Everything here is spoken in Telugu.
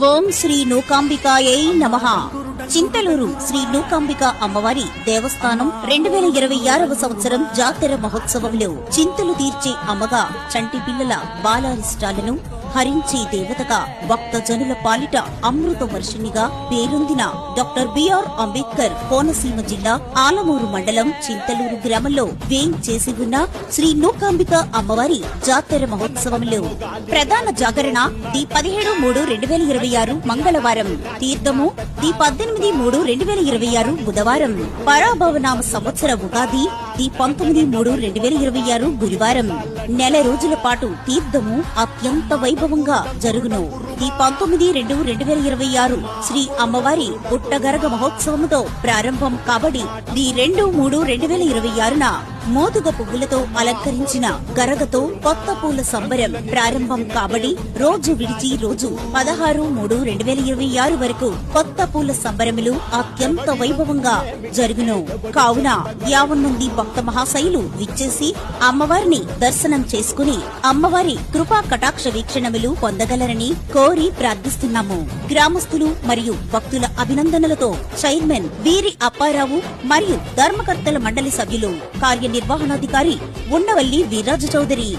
ఓం శ్రీ నూకాంబికాయై నమః. చింతలూరు శ్రీ నూకాంబిక అమ్మవారి దేవస్థానం 2026వ సంవత్సరం జాతర మహోత్సవంలో చింతలు తీర్చే అమ్మగా, చంటి పిల్లల బాలారిష్టాలను హరించే దేవతగా, భక్తజనుల పాలిట అమృత వర్షిణిగా పేరొందిన డాక్టర్ బిఆర్ అంబేద్కర్ కోనసీమ జిల్లా ఆలమూరు మండలం చింతలూరు గ్రామంలో వేంచేసి ఉన్న శ్రీ నూకాంబిక అమ్మవారి జాతర మహోత్సవంలో ప్రధాన జాగరణ ది 17/3/2026 మంగళవారం, తీర్థము ది 18/3/2026 బుధవారం, పరాభవనామ సంవత్సర ఉగాది ది 19/3/2026 గురువారం. నెల రోజుల పాటు తీర్థము అత్యంత వైభవంగా జరుగును. ది 19/2/2026 శ్రీ అమ్మవారి పుట్టగరగ మహోత్సవముతో ప్రారంభం కాబడి ది 2/3/2026న మోదుగ పువ్వులతో అలంకరించిన గరగతో కొత్త పూల సంబరం ప్రారంభం కాబడి రోజు విడిచి రోజు 16/3/2026 వరకు కొత్త పూల సంబరములు అత్యంత వైభవంగా జరుగును. కావున 50 మంది భక్త మహాశైలు విచ్చేసి అమ్మవారిని దర్శనం చేసుకుని అమ్మవారి కృపా కటాక్ష వీక్షణములు పొందగలరని కోరి ప్రార్థిస్తున్నాము. గ్రామస్తులు మరియు భక్తుల అభినందనలతో చైర్మన్ వీరి అప్పారావు మరియు ధర్మకర్తల మండలి సభ్యులు, కార్యనిర్వహణాధికారి ఉండవల్లి వీర్రాజు చౌదరి.